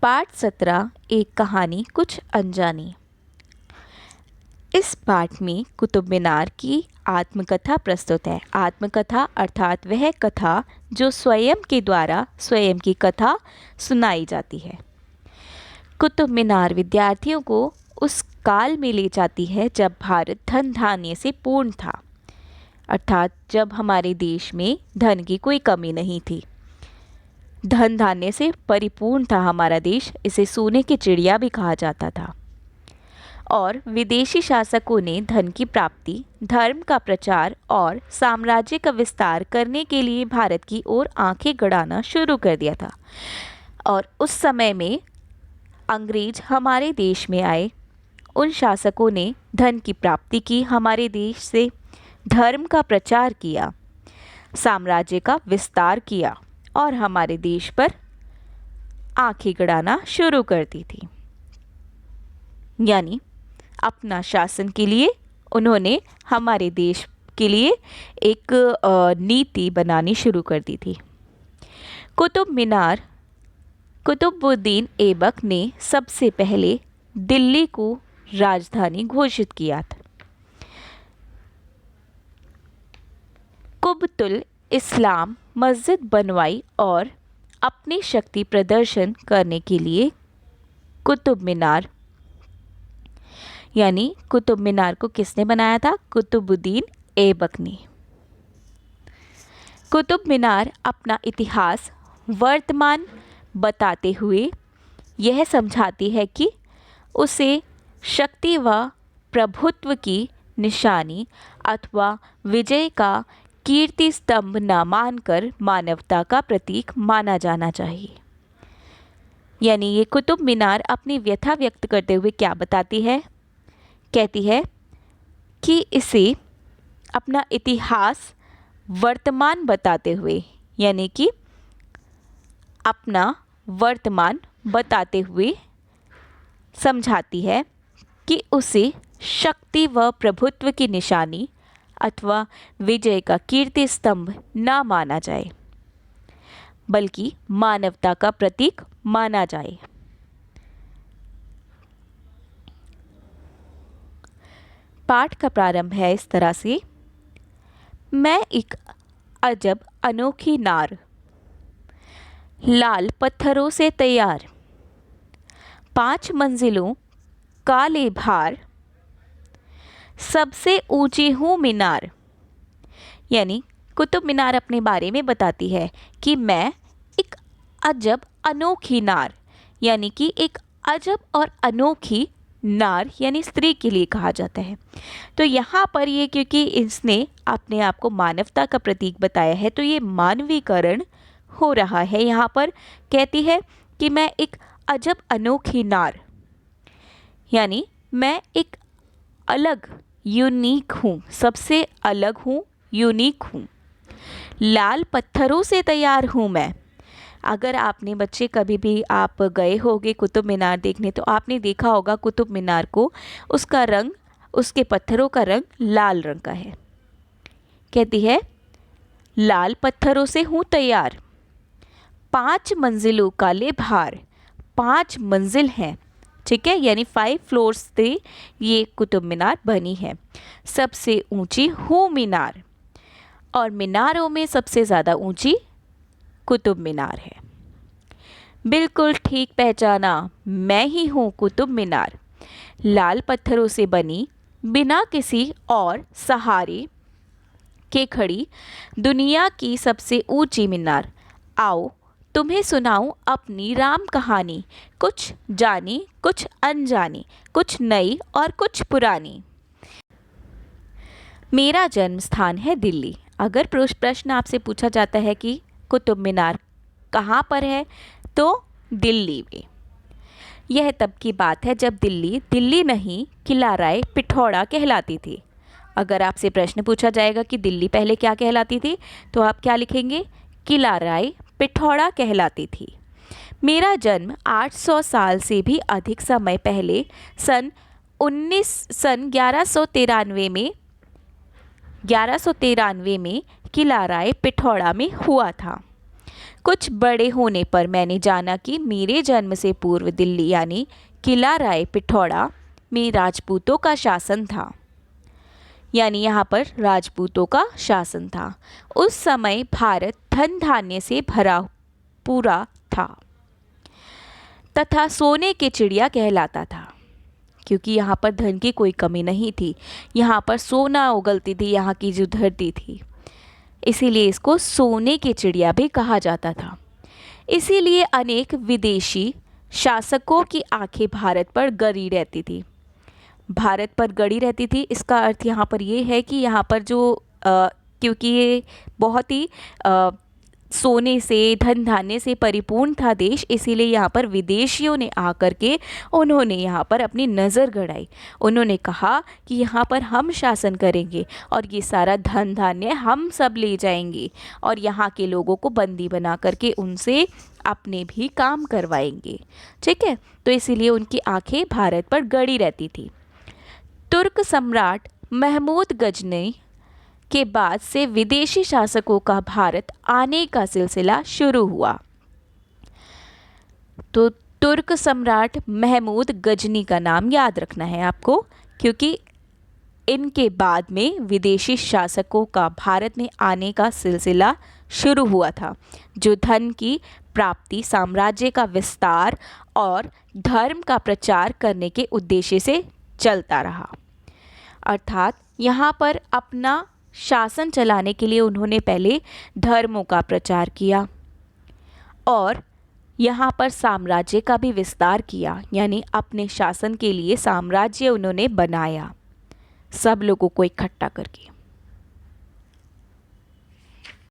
पाठ 17 एक कहानी कुछ अनजानी। इस पाठ में कुतुब मीनार की आत्मकथा प्रस्तुत है। आत्मकथा अर्थात वह कथा जो स्वयं के द्वारा स्वयं की कथा सुनाई जाती है। कुतुब मीनार विद्यार्थियों को उस काल में ले जाती है जब भारत धन धान्य से पूर्ण था, अर्थात जब हमारे देश में धन की कोई कमी नहीं थी। धन धान्य से परिपूर्ण था हमारा देश, इसे सोने की चिड़िया भी कहा जाता था। और विदेशी शासकों ने धन की प्राप्ति, धर्म का प्रचार और साम्राज्य का विस्तार करने के लिए भारत की ओर आंखें गड़ाना शुरू कर दिया था। और उस समय में अंग्रेज हमारे देश में आए। उन शासकों ने धन की प्राप्ति की, हमारे देश से धर्म का प्रचार किया, साम्राज्य का विस्तार किया और हमारे देश पर आंखें गड़ाना शुरू कर दी थी। यानी अपना शासन के लिए उन्होंने हमारे देश के लिए एक नीति बनानी शुरू कर दी थी। कुतुबुद्दीन ऐबक ने सबसे पहले दिल्ली को राजधानी घोषित किया था। कुतुबुल इस्लाम मस्जिद बनवाई और अपनी शक्ति प्रदर्शन करने के लिए कुतुब मीनार को किसने बनाया था? कुतुबुद्दीन ऐबक ने। कुतुब मीनार अपना इतिहास वर्तमान बताते हुए यह समझाती है कि उसे शक्ति व प्रभुत्व की निशानी अथवा विजय का कीर्ति स्तंभ न मानकर मानवता का प्रतीक माना जाना चाहिए। यानी ये कुतुब मीनार अपनी व्यथा व्यक्त करते हुए क्या बताती है? कहती है कि इसे अपना इतिहास वर्तमान बताते हुए, यानी कि अपना वर्तमान बताते हुए समझाती है कि उसे शक्ति व प्रभुत्व की निशानी अथवा विजय का कीर्ति स्तंभ ना माना जाए, बल्कि मानवता का प्रतीक माना जाए। पाठ का प्रारंभ है इस तरह से। मैं एक अजब अनोखी नार, लाल पत्थरों से तैयार, 5 मंजिलों काले भार, सबसे ऊंची हूँ मीनार। यानी कुतुब मीनार अपने बारे में बताती है कि मैं एक अजब अनोखी नार, यानी कि एक अजब और अनोखी नार यानी स्त्री के लिए कहा जाता है। तो यहाँ पर ये क्योंकि इसने अपने आप को मानवता का प्रतीक बताया है, तो ये मानवीकरण हो रहा है। यहाँ पर कहती है कि मैं एक अजब अनोखी नार, यानी मैं एक अलग यूनिक हूँ, सबसे अलग हूँ, यूनिक हूँ। लाल पत्थरों से तैयार हूँ मैं। अगर आपने बच्चे कभी भी आप गए होंगे कुतुब मीनार देखने, तो आपने देखा होगा कुतुब मीनार को, उसका रंग, उसके पत्थरों का रंग लाल रंग का है। कहती है लाल पत्थरों से हूँ तैयार, 5 मंजिलों काले भार, 5 मंजिल हैं, ठीक है, यानी 5 फ्लोर्स से ये कुतुब मीनार बनी है। सबसे ऊंची हूँ मीनार, और मीनारों में सबसे ज़्यादा ऊंची कुतुब मीनार है। बिल्कुल ठीक पहचाना, मैं ही हूँ कुतुब मीनार, लाल पत्थरों से बनी, बिना किसी और सहारे के खड़ी, दुनिया की सबसे ऊंची मीनार। आओ तुम्हें सुनाऊं अपनी राम कहानी, कुछ जानी कुछ अनजानी, कुछ नई और कुछ पुरानी। मेरा जन्म स्थान है दिल्ली। अगर प्रश्न आपसे पूछा जाता है कि कुतुब मीनार कहाँ पर है, तो दिल्ली में। यह तब की बात है जब दिल्ली नहीं किला राय पिथौरा कहलाती थी। अगर आपसे प्रश्न पूछा जाएगा कि दिल्ली पहले क्या कहलाती थी, तो आप क्या लिखेंगे? किला राय पिथौरा कहलाती थी। मेरा जन्म 800 साल से भी अधिक समय पहले सन 1193 में किला राय पिथौरा में हुआ था। कुछ बड़े होने पर मैंने जाना कि मेरे जन्म से पूर्व दिल्ली यानी किला राय पिथौरा में राजपूतों का शासन था, यानी यहाँ पर राजपूतों का शासन था। उस समय भारत धन धान्य से भरा पूरा था तथा सोने के चिड़िया कहलाता था, क्योंकि यहाँ पर धन की कोई कमी नहीं थी। यहाँ पर सोना उगलती थी, यहाँ की जो धरती थी, इसीलिए इसको सोने की चिड़िया भी कहा जाता था। इसीलिए अनेक विदेशी शासकों की आंखें भारत पर गड़ी रहती थी। भारत पर गड़ी रहती थी, इसका अर्थ यहाँ पर ये है कि यहाँ पर जो क्योंकि ये बहुत ही सोने से धन धान्य से परिपूर्ण था देश, इसीलिए यहाँ पर विदेशियों ने आकर के उन्होंने यहाँ पर अपनी नज़र गड़ाई। उन्होंने कहा कि यहाँ पर हम शासन करेंगे और ये सारा धन धान्य हम सब ले जाएंगे और यहाँ के लोगों को बंदी बना करके उनसे अपने भी काम करवाएंगे। ठीक है, तो इसीलिए उनकी आंखें भारत पर गड़ी रहती थी। तुर्क सम्राट महमूद गजनी के बाद से विदेशी शासकों का भारत आने का सिलसिला शुरू हुआ। तो तुर्क सम्राट महमूद गजनी का नाम याद रखना है आपको, क्योंकि इनके बाद में विदेशी शासकों का भारत में आने का सिलसिला शुरू हुआ था, जो धन की प्राप्ति, साम्राज्य का विस्तार और धर्म का प्रचार करने के उद्देश्य से चलता रहा। अर्थात यहाँ पर अपना शासन चलाने के लिए उन्होंने पहले धर्मों का प्रचार किया और यहाँ पर साम्राज्य का भी विस्तार किया, यानी अपने शासन के लिए साम्राज्य उन्होंने बनाया सब लोगों को इकट्ठा करके।